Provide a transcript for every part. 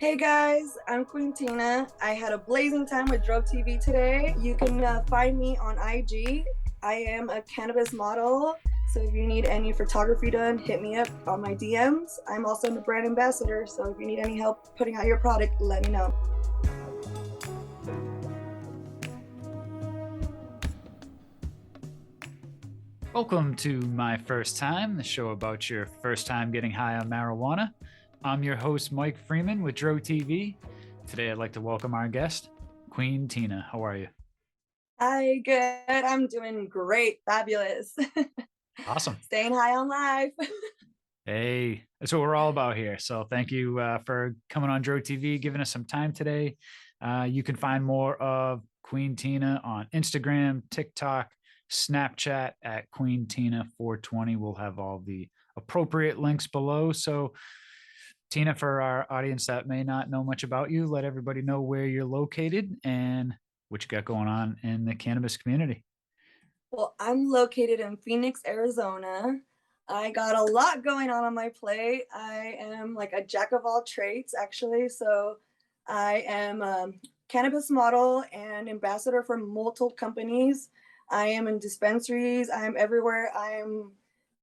Hey guys, I'm Queen Tina. I had a blazing time with Drug TV today. You can find me on IG. I am a cannabis model, so if you need any photography done, hit me up on my DMs. I'm also the brand ambassador, so if you need any help putting out your product, let me know. Welcome to My First Time, the show about your first time getting high on marijuana. I'm your host, Mike Freeman with Dro TV. Today, I'd like to welcome our guest, Kween Tina. How are you? Hi, good. I'm doing great. Fabulous. Awesome. Staying high on life. Hey, that's what we're all about here. So, thank you for coming on Dro TV, giving us some time today. You can find more of Kween Tina on Instagram, TikTok, Snapchat at Kween Tina 420. We'll have all the appropriate links below. So, Tina, for our audience that may not know much about you, let everybody know where you're located and what you got going on in the cannabis community. Well, I'm located in Phoenix, Arizona. I got a lot going on my plate. I am like a jack of all trades, actually. So I am a cannabis model and ambassador for multiple companies. I am in dispensaries. I am everywhere. I am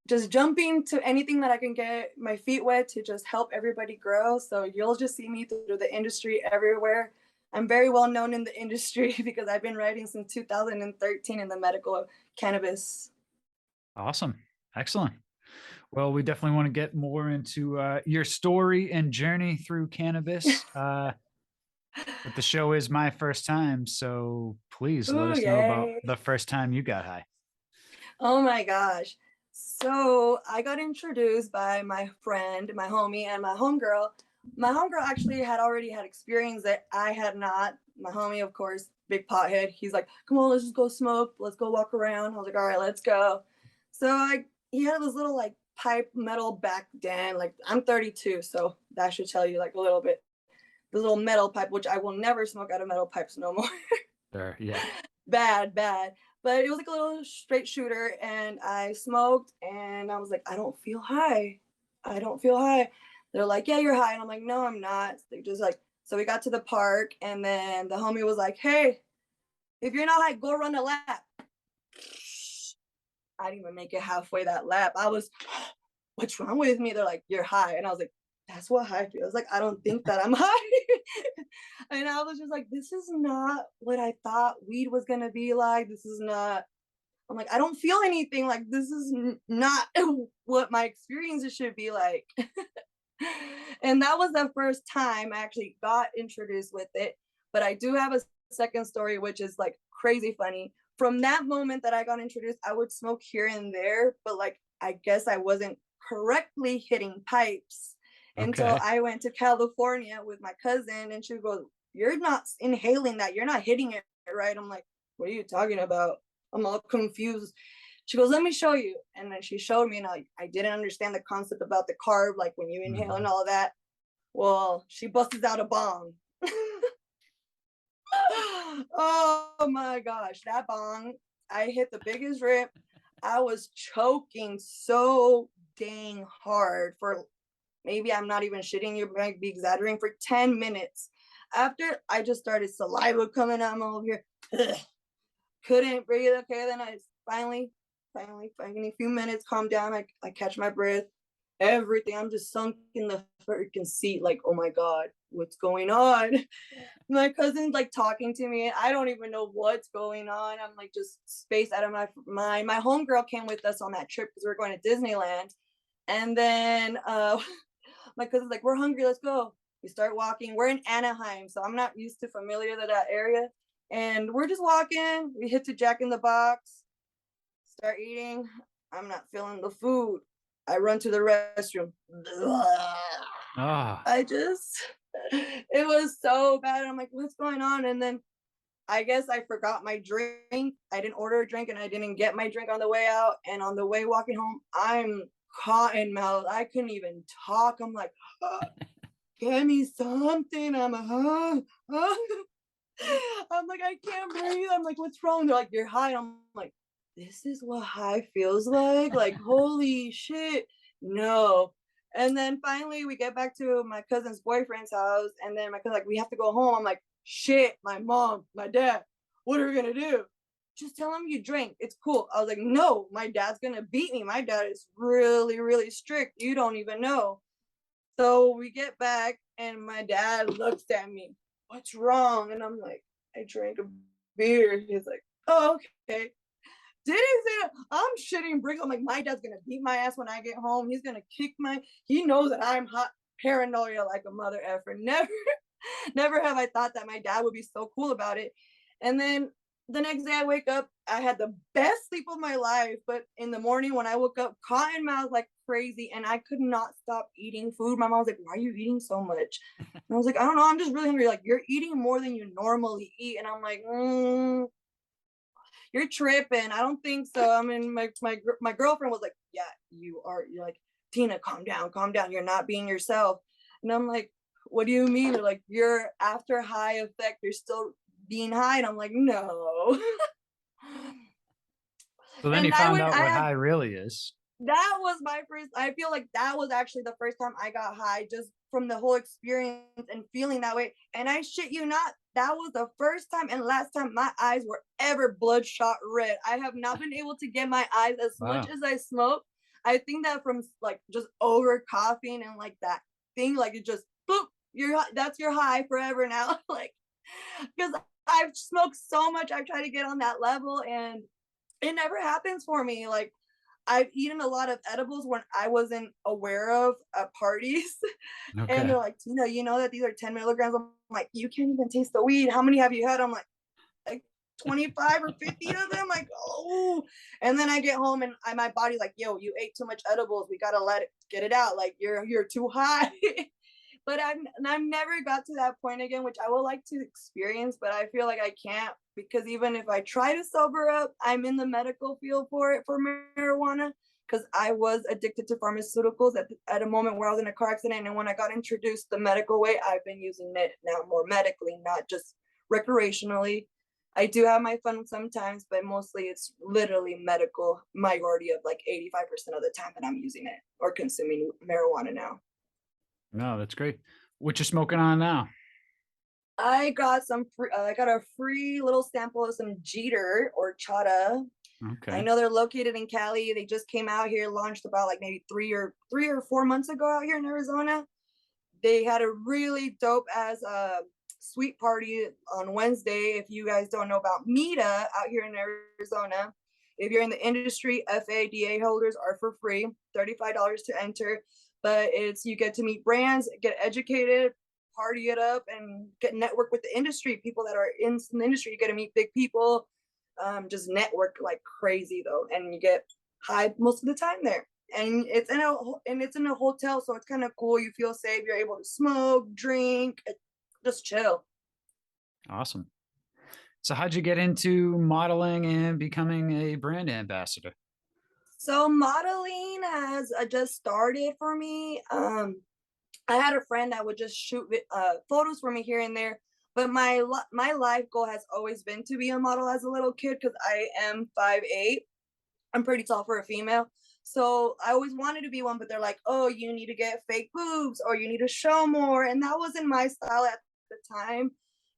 just jumping to anything that I can get my feet wet to just help everybody grow. So you'll just see me through the industry everywhere. I'm very well known in the industry because I've been writing since 2013 in the medical cannabis. Awesome. Excellent. Well, we definitely want to get more into your story and journey through cannabis. But the show is My First Time. So please let Ooh, us know about yay. the first time you got high. Oh my gosh. So I got introduced by my friend, my homie, and my homegirl. My homegirl actually had already had experience that I had not. My homie, of course, big pothead. He's like, "Come on, let's just go smoke. Let's go walk around." I was like, "All right, let's go." So he had this little like pipe metal back then. Like I'm 32, so that should tell you like a little bit. The little metal pipe, which I will never smoke out of metal pipes no more. Sure. Yeah. Bad, bad. But it was like a little straight shooter, and I smoked, and I was like, I don't feel high. I don't feel high. They're like, yeah, you're high. And I'm like, no, I'm not. They just like, so we got to the park, and then the homie was like, hey, if you're not high, go run a lap. I didn't even make it halfway that lap. I was, what's wrong with me? They're like, you're high. And I was like, that's what high feels like. I don't think that I'm high. And I was just like, this is not what I thought weed was going to be like. This is not, I'm like, I don't feel anything. Like, this is not what my experiences should be like. And that was the first time I actually got introduced with it. But I do have a second story, which is like crazy funny. From that moment that I got introduced, I would smoke here and there, but like, I guess I wasn't correctly hitting pipes until Okay. I went to California with my cousin, and she would go, "You're not inhaling that. You're not hitting it right." I'm like, "What are you talking about?" I'm all confused. She goes, "Let me show you." And then she showed me, and I didn't understand the concept about the carb, like when you inhale and Mhm. all that. Well, she busts out a bong. Oh my gosh, that bong. I hit the biggest rip. I was choking so dang hard for, maybe I'm not even shitting you, might be exaggerating, for 10 minutes. After I just started saliva coming out over here. Ugh. Couldn't breathe. Okay, then I finally, a few minutes, calm down. I catch my breath. Everything. I'm just sunk in the freaking seat, like, oh my God, what's going on? My cousin's like talking to me. I don't even know what's going on. I'm like just spaced out of my mind. My homegirl came with us on that trip because we are going to Disneyland. And then my cousin's like, we're hungry, let's go. We start walking. We're in Anaheim, so I'm not used to familiar to that area. And we're just walking. We hit to Jack in the Box, start eating. I'm not feeling the food. I run to the restroom. Ah, I just, it was so bad. I'm like, what's going on? And then I guess I forgot my drink. I didn't order a drink, and I didn't get my drink on the way out. And on the way walking home, I'm cotton mouth. I couldn't even talk. I'm like, get me something. I'm like, I'm like, I can't breathe. I'm like, what's wrong? They're like, you're high. I'm like, this is what high feels like. Like, holy shit. No. And then finally we get back to my cousin's boyfriend's house. And then my cousin's like, we have to go home. I'm like, shit, my mom, my dad, what are we gonna do? Just tell him you drank. It's cool. I was like, no, my dad's gonna beat me. My dad is really, really strict. You don't even know. So we get back and my dad looks at me. What's wrong? And I'm like, I drank a beer. He's like, oh, okay. Did he say that? I'm shitting bricks. I'm like, my dad's gonna beat my ass when I get home. He's gonna kick my. He knows that I'm hot paranoia like a mother effer. Never, never have I thought that my dad would be so cool about it. And then the next day I wake up, I had the best sleep of my life. But in the morning when I woke up, cotton mouth like crazy, and I could not stop eating food. My mom was like, "Why are you eating so much?" And I was like, "I don't know. I'm just really hungry." Like, you're eating more than you normally eat, and I'm like, you're tripping. I don't think so. I mean, my girlfriend was like, yeah, you are. You're like, Tina, calm down, calm down. You're not being yourself. And I'm like, what do you mean? They're like, you're after high effect. You're still being high. And I'm like, no. So then you And I found would, out I what have high really is. that was my first. I feel like that was actually the first time I got high, just from the whole experience and feeling that way. And I shit you not, that was the first time and last time my eyes were ever bloodshot red. I have not been able to get my eyes as much Wow. as I smoke. I think that from like just over coughing and like that thing, like it just boop, that's your high forever now. Like, because I've smoked so much, I've tried to get on that level and it never happens for me. Like, I've eaten a lot of edibles when I wasn't aware of at parties. And Okay. they're like, Tina, you know that these are 10 milligrams? I'm like, you can't even taste the weed. How many have you had? I'm like 25 or 50 of them. Like, oh. And then I get home and my body's like, yo, you ate too much edibles. We gotta get it out. Like you're too high. But I've never got to that point again, which I would like to experience, but I feel like I can't because even if I try to sober up, I'm in the medical field for it for marijuana because I was addicted to pharmaceuticals at a moment where I was in a car accident. And when I got introduced the medical way, I've been using it now more medically, not just recreationally. I do have my fun sometimes, but mostly it's literally medical, majority of like 85% of the time that I'm using it or consuming marijuana now. No, that's great. What you smoking on now? I got I got a free little sample of some Jeter or Chata. I Okay. know they're located in Cali. They just came out here, launched about like maybe 3 or 4 months ago out here in Arizona. They had a really dope as sweet party on Wednesday. If you guys don't know about Mita out here in Arizona, if you're in the industry, FADA holders are for free, $35 to enter. But it's you get to meet brands, get educated, party it up, and get network with the industry. People that are in the industry, you get to meet big people. Just network like crazy though, and you get high most of the time there and it's in a hotel, so it's kind of cool. You feel safe. You're able to smoke, drink, just chill. Awesome. So how'd you get into modeling and becoming a brand ambassador? So modeling has just started for me. I had a friend that would just shoot photos for me here and there, but my life goal has always been to be a model as a little kid because I am 5'8". I'm pretty tall for a female. So I always wanted to be one, but they're like, oh, you need to get fake boobs or you need to show more. And that wasn't my style at the time.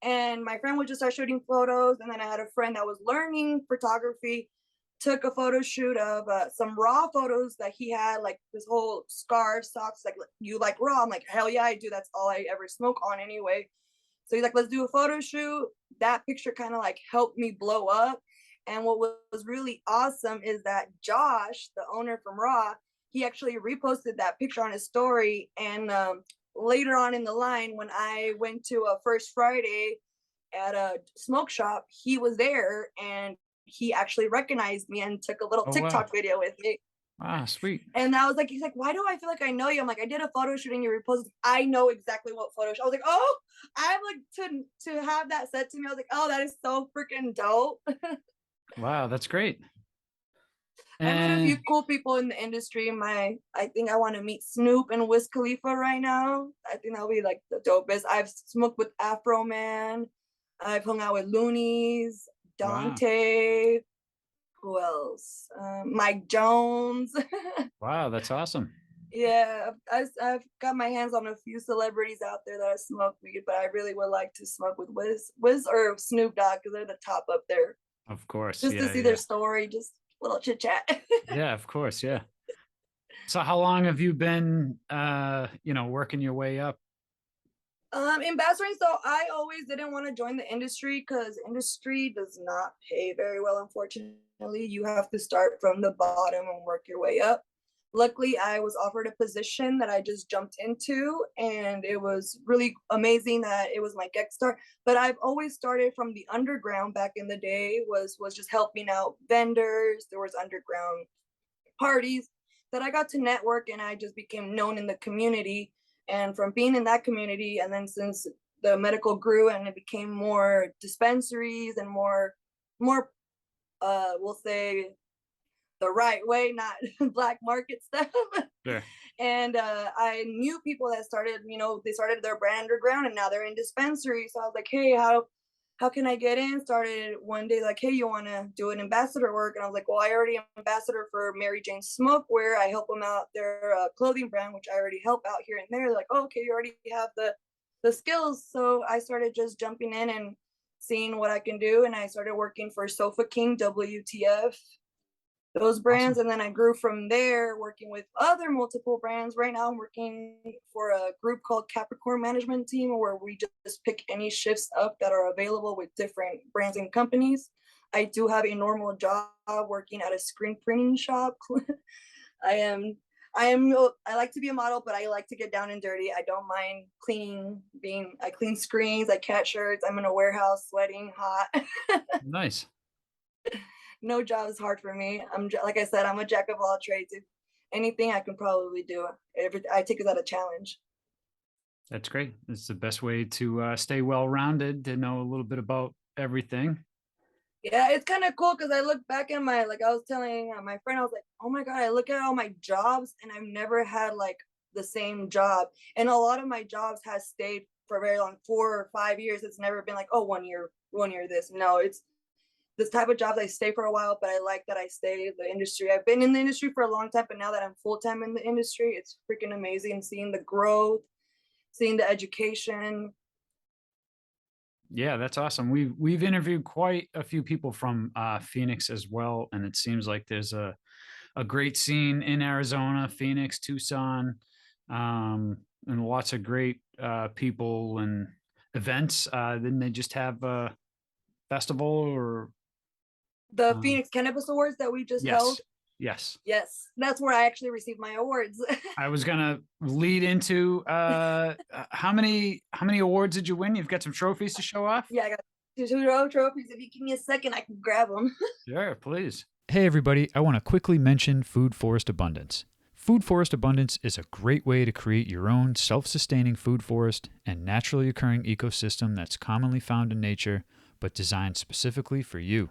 And my friend would just start shooting photos. And then I had a friend that was learning photography, took a photo shoot of some raw photos that he had, like this whole scarf, socks, like you like raw. I'm like, hell yeah, I do. That's all I ever smoke on anyway. So he's like, let's do a photo shoot. That picture kind of like helped me blow up. And what was really awesome is that Josh, the owner from Raw, he actually reposted that picture on his story. And later on in the line, when I went to a First Friday at a smoke shop, he was there and he actually recognized me and took a little Oh, wow. TikTok video with me. Ah, sweet. And I was like, he's like, why do I feel like I know you? I'm like, I did a photo shoot and you reposted. I know exactly what photo shoot. I was like, oh, I'm like to have that said to me. I was like, oh, that is so freaking dope. Wow, that's great. I met a And few cool people in the industry. I think I want to meet Snoop and Wiz Khalifa right now. I think that'll be like the dopest. I've smoked with Afro Man. I've hung out with Loonies, wow. Dante. Who else? Mike Jones. Wow, that's awesome. Yeah, I've got my hands on a few celebrities out there that I smoke weed, but I really would like to smoke with Wiz or Snoop Dogg because they're the top up there. Of course. Just to Yeah. see their Yeah. story, just a little chit chat. Yeah. Of course. Yeah. So how long have you been, working your way up? Ambassadoring. So I always didn't want to join the industry because industry does not pay very well. Unfortunately, you have to start from the bottom and work your way up. Luckily, I was offered a position that I just jumped into, and it was really amazing that it was my get start. But I've always started from the underground. Back in the day, was just helping out vendors. There was underground parties that I got to network, and I just became known in the community. And from being in that community, and then since the medical grew and it became more dispensaries and more we'll say the right way, not black market stuff. Sure. And I knew people that started, they started their brand underground and now they're in dispensaries. So I was like, hey, how can I get in? Started one day like, hey, you want to do an ambassador work? And I was like, well, I already am ambassador for Mary Jane Smokewear. I help them out their clothing brand, which I already help out here and there. They're like, oh, okay, you already have the skills. So I started just jumping in and seeing what I can do. And I started working for Sofa King, WTF, those brands. Awesome. And then I grew from there working with other multiple brands. Right now I'm working for a group called Capricorn Management Team where we just pick any shifts up that are available with different brands and companies. I do have a normal job working at a screen printing shop. i am I like to be a model, but I like to get down and dirty. I don't mind I clean screens, I cat shirts, I'm in a warehouse sweating hot. Nice. No job is hard for me. Like I said, I'm a jack of all trades. If anything, I can probably do. I take it as a challenge. That's great. It's the best way to stay well rounded, to know a little bit about everything. Yeah, it's kind of cool because I look back at like I was telling my friend, I was like, oh my God, I look at all my jobs and I've never had like the same job. And a lot of my jobs has stayed for very long, 4 or 5 years. It's never been like, oh, 1 year this. No, it's this type of jobs I stay for a while, but I like that I stay in the industry. I've been in the industry for a long time, but now that I'm full time in the industry, it's freaking amazing seeing the growth, seeing the education. Yeah, that's awesome. We've interviewed quite a few people from Phoenix as well, and it seems like there's a great scene in Arizona, Phoenix, Tucson, and lots of great people and events. Then they just have a festival or The um, Phoenix Cannabis Awards that we just yes, held. yes. Yes, that's where I actually received my awards. I was gonna lead into how many awards did you win? You've got some trophies to show off. Yeah, I got two row trophies. If you give me a second, I can grab them. Sure, please. Hey, everybody, I want to quickly mention Food Forest Abundance. Food Forest Abundance is a great way to create your own self sustaining food forest and naturally occurring ecosystem that's commonly found in nature, but designed specifically for you.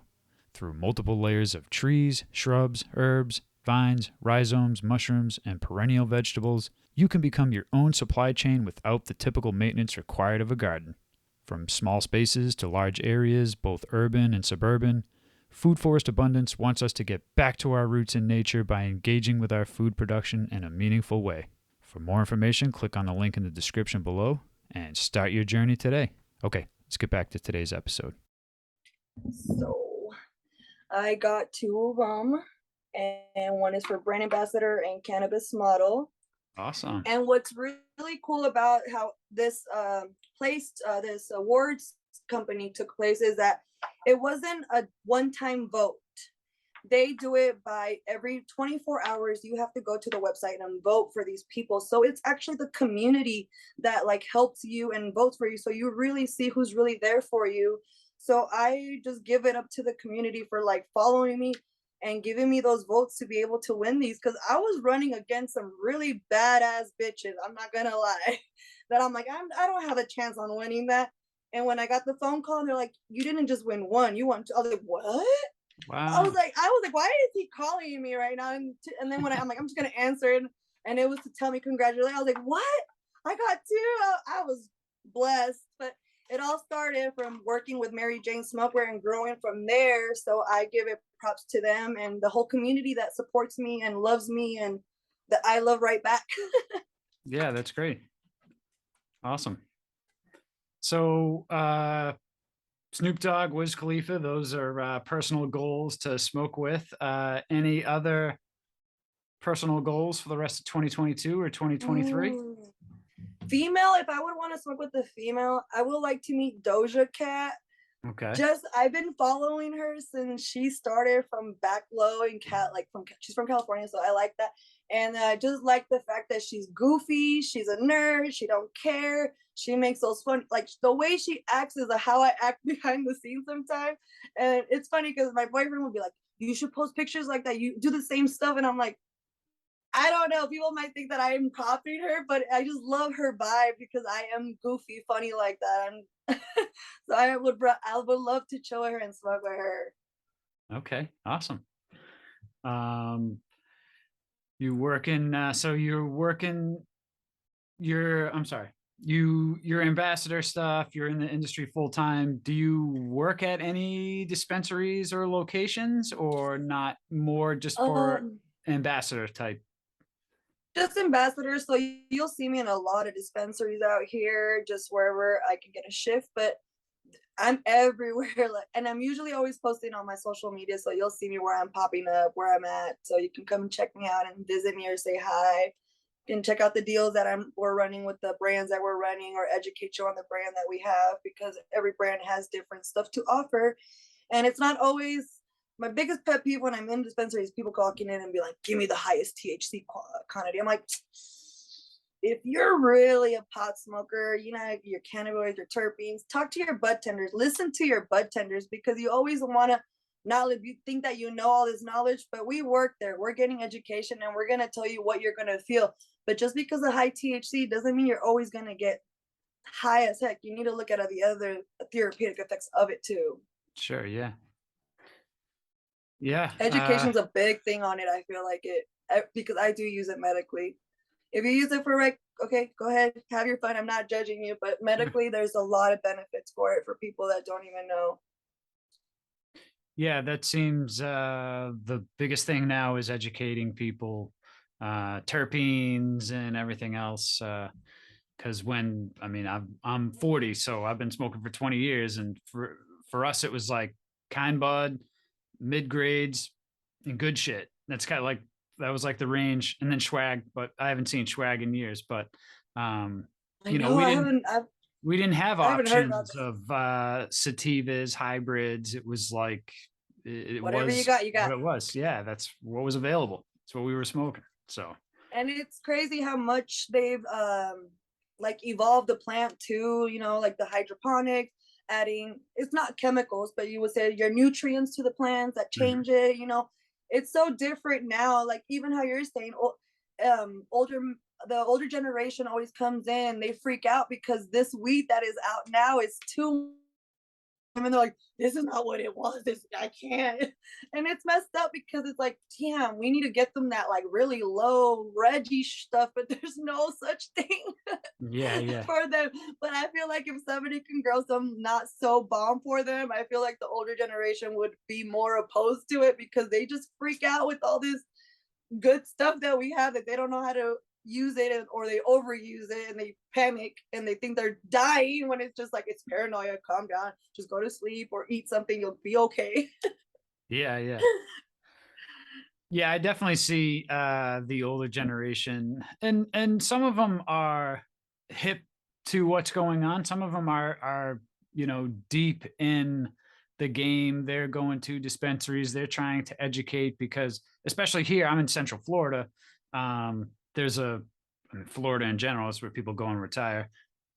Through multiple layers of trees, shrubs, herbs, vines, rhizomes, mushrooms, and perennial vegetables, you can become your own supply chain without the typical maintenance required of a garden. From small spaces to large areas, both urban and suburban, Food Forest Abundance wants us to get back to our roots in nature by engaging with our food production in a meaningful way. For more information, click on the link in the description below and start your journey today. Okay, let's get back to today's episode. So I got two of them, and one is for brand ambassador and cannabis model. Awesome. And what's really cool about how this this awards company took place is that it wasn't a one-time vote. They do it by every 24 hours. You have to go to the website and vote for these people. So it's actually the community that like helps you and votes for you. So you really see who's really there for you. So I just give it up to the community for like following me and giving me those votes to be able to win these, because I was running against some really badass bitches. I'm not gonna lie, that I'm like, I don't have a chance on winning that. And when I got the phone call, and they're like, "You didn't just win one, you won two." I was like, "What?" Wow. I was like, "Why is he calling me right now?" And then when I'm like, I'm just gonna answer it, and it was to tell me congratulations. I was like, "What? I got two." I was blessed, but it all started from working with Mary Jane Smokewear and growing from there. So I give it props to them and the whole community that supports me and loves me and that I love right back. Yeah, that's great. Awesome. So Snoop Dogg, Wiz Khalifa, those are personal goals to smoke with. Any other personal goals for the rest of 2022 or 2023? Ooh. Female, if I would want to smoke with the female, I would like to meet Doja Cat. Okay. Just I've been following her since she started from back low in she's from California, so I like that. And I just like the fact that she's goofy, she's a nerd, she don't care. She makes those fun, like the way she acts is how I act behind the scenes sometimes. And it's funny because my boyfriend would be like, "You should post pictures like that. You do the same stuff." And I'm like, I don't know. People might think that I am copying her, but I just love her vibe because I am goofy, funny like that. So I would love to chill with her and smoke with her. Okay. Awesome. Um, you working? So you're working. I'm sorry. You're ambassador stuff. You're in the industry full time. Do you work at any dispensaries or locations, or not? More just for Um, ambassador type. just ambassadors. So you'll see me in a lot of dispensaries out here, just wherever I can get a shift. But I'm everywhere, like, and I'm usually always posting on my social media, so you'll see me where I'm popping up, where I'm at, so you can come check me out and visit me or say hi. And check out the deals that we're running with the brands that we're running, or educate you on the brand that we have, because every brand has different stuff to offer, and it's not always. My biggest pet peeve when I'm in dispensaries, people walking in and be like, "Give me the highest THC quantity." I'm like, if you're really a pot smoker, you know, your cannabinoids, your terpenes, talk to your bud tenders, listen to your bud tenders, because you always want to knowledge. You think that you know all this knowledge, but we work there. We're getting education and we're going to tell you what you're going to feel. But just because of high THC doesn't mean you're always going to get high as heck. You need to look at the other therapeutic effects of it too. Sure. Yeah. Yeah. Education's a big thing on it. I feel like it because I do use it medically. If you use it for okay, go ahead, have your fun. I'm not judging you, but medically, there's a lot of benefits for it for people that don't even know. Yeah, that seems the biggest thing now is educating people, terpenes and everything else. Because when I mean I'm 40, so I've been smoking for 20 years, and for us it was like kind bud, mid grades, and good shit. That's kind of like that was like the range, and then swag. But I haven't seen swag in years. But um, I you know, know we didn't have I haven't heard about options that. of sativas, hybrids. It was like it Whatever you was got, you what got. it was. Yeah, that's what was available. That's what we were smoking. So And it's crazy how much they've like evolved the plant too. You know, like the hydroponics, adding it's not chemicals, but you would say your nutrients to the plants that mhm. change it. You know, it's so different now. Like even how you're saying, older the older generation always comes in, they freak out because this weed that is out now is too, and they're like, "This is not what it was. This I can't," and it's messed up because it's like, damn, we need to get them that like really low Reggie stuff, but there's no such thing Yeah, yeah. for them. But I feel like if somebody can grow some not so bomb for them, I feel like the older generation would be more opposed to it because they just freak out with all this good stuff that we have that they don't know how to use it, or they overuse it and they panic and they think they're dying when it's just like it's paranoia. Calm down, just go to sleep or eat something, you'll be okay. Yeah, yeah. Yeah, I definitely see the older generation, and some of them are hip to what's going on. Some of them are deep in the game. They're going to dispensaries. They're trying to educate because, especially here, I'm in Central Florida. There's I mean, Florida in general is where people go and retire.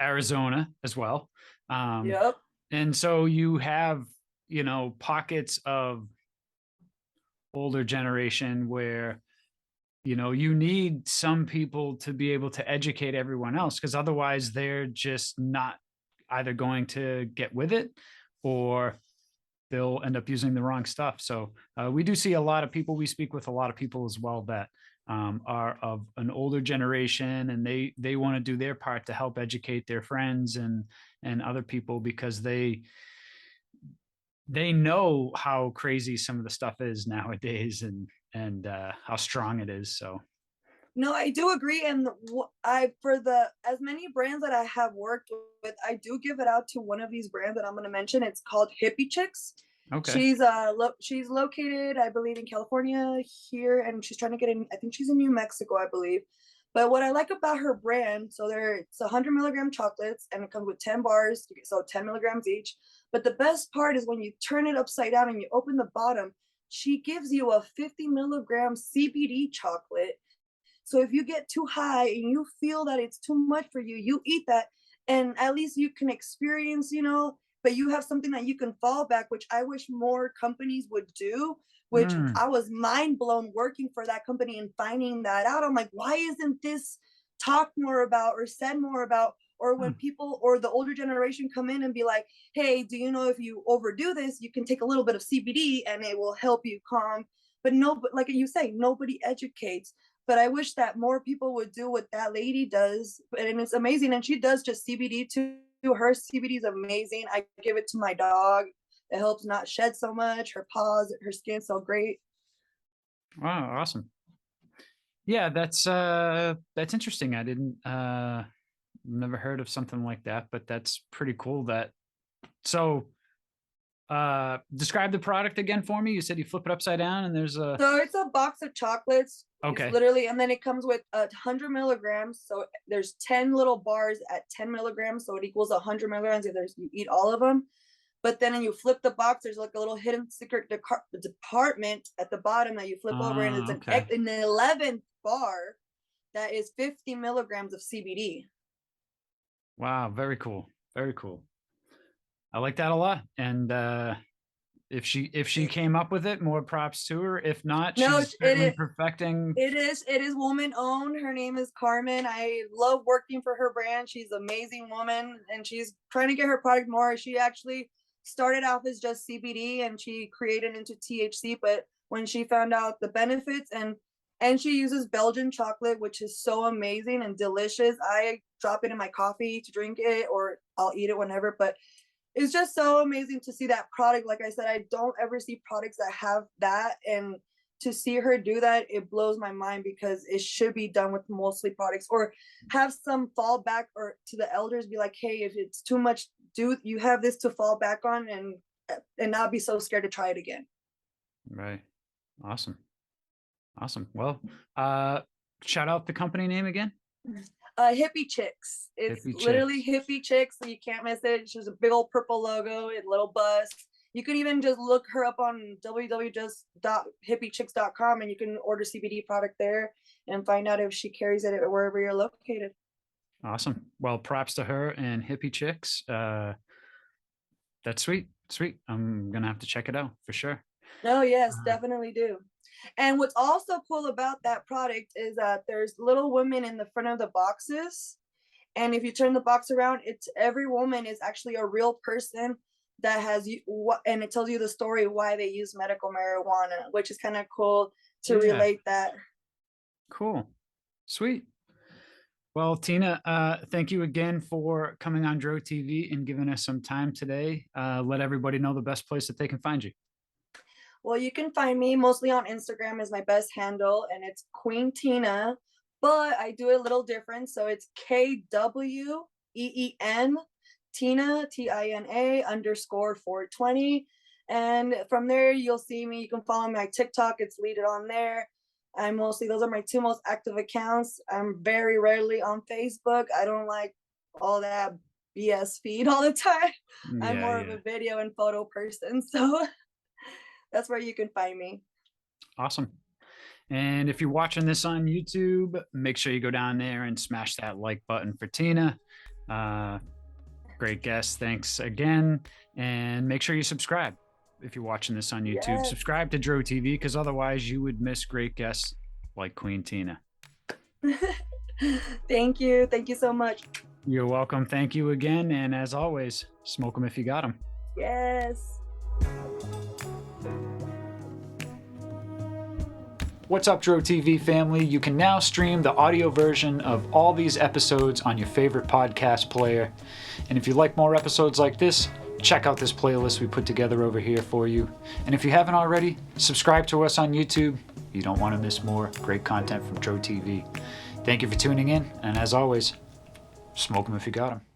Arizona as well, um, Yep. and so you have pockets of older generation where you need some people to be able to educate everyone else, because otherwise they're just not either going to get with it, or they'll end up using the wrong stuff. So we do see a lot of people, we speak with a lot of people as well that are of an older generation, and they want to do their part to help educate their friends and other people, because they know how crazy some of the stuff is nowadays, and how strong it is. So No, I do agree, and I for the as many brands that I have worked with, I do give it out to one of these brands that I'm going to mention. It's called Hippie Chicks. Okay. She's located, I believe, in California here, and she's trying to get in. I think she's in New Mexico, I believe. But what I like about her brand, so it's 100 milligram chocolates, and it comes with 10 bars, so 10 milligrams each. But the best part is when you turn it upside down and you open the bottom, she gives you a 50 milligram CBD chocolate, so if you get too high and you feel that it's too much for you, you eat that, and at least you can experience, but you have something that you can fall back, which I wish more companies would do, which Mm, I was mind blown working for that company and finding that out. I'm like, why isn't this talked more about or said more about? Or when mm, people or the older generation come in and be like, hey, do you know if you overdo this, you can take a little bit of CBD and it will help you calm. But no, but like you say, nobody educates. But I wish that more people would do what that lady does. And it's amazing. And she does just CBD too. Her CBD is amazing. I give it to my dog. It helps not shed so much. Her paws, her skin's so great. wow, awesome. Yeah, that's interesting. I didn't never heard of something like that, but that's pretty cool that so describe the product again for me. You said you flip it upside down and there's a So it's a box of chocolates. It's okay. literally, and then it comes with 100 milligrams. So there's 10 little bars at 10 milligrams. So it equals 100 milligrams if you eat all of them. But then when you flip the box, there's like a little hidden secret department at the bottom that you flip over, and it's Okay. an 11th bar that is 50 milligrams of CBD. Wow, very cool. Very cool. I like that a lot. And if she came up with it, more props to her. If not, No, she's certainly perfecting. it is woman owned. Her name is Carmen. I love working for her brand. She's an amazing woman, and she's trying to get her product more. She actually started off as just CBD, and she created into THC. But when she found out the benefits, and she uses Belgian chocolate, which is so amazing and delicious. I drop it in my coffee to drink it, or I'll eat it whenever. But it's just so amazing to see that product. Like I said, I don't ever see products that have that, and to see her do that, it blows my mind, because it should be done with mostly products, or have some fallback, or to the elders be like, hey, if it's too much, do you have this to fall back on, and not be so scared to try it again. Right. Awesome. Awesome. Well, shout out the company name again. Hippie Chicks. It's Hippie literally Chicks. Hippie Chicks, so you can't miss it. It's just a big old purple logo and little bus. You can even just look her up on www.hippiechicks.com, and you can order CBD product there and find out if she carries it wherever you're located. Awesome. Well, props to her and Hippie Chicks. That's sweet. Sweet. I'm gonna have to check it out for sure. Oh, yes, Uh, definitely do. And what's also cool about that product is that there's little women in the front of the boxes. And if you turn the box around, it's every woman is actually a real person that has what, and it tells you the story why they use medical marijuana, which is kind of cool to yeah. relate that. Cool. Sweet. Well, Tina, thank you again for coming on Dro TV and giving us some time today. Let everybody know the best place that they can find you. Well, you can find me mostly on Instagram is my best handle, and it's Queen Tina, but I do it a little different. So it's KWEEN Tina TINA underscore 420. And from there you'll see me. You can follow my TikTok, it's leaded on there. Those are my two most active accounts. I'm very rarely on Facebook. I don't like all that BS feed all the time. I'm Yeah, more of yeah. a video and photo person. So that's where you can find me. Awesome. And if you're watching this on YouTube, make sure you go down there and smash that like button for Tina. Uh, Great guest. Thanks again. And make sure you subscribe if you're watching this on YouTube. Yes. Subscribe to Dro TV because otherwise you would miss great guests like Queen Tina. Thank you. Thank you so much. You're welcome. Thank you again. And as always, smoke them if you got them. Yes. What's up, Dro TV family? You can now stream the audio version of all these episodes on your favorite podcast player. And if you like more episodes like this, check out this playlist we put together over here for you. And if you haven't already, subscribe to us on YouTube. You don't want to miss more great content from Dro TV. Thank you for tuning in, and as always, smoke 'em if you got 'em.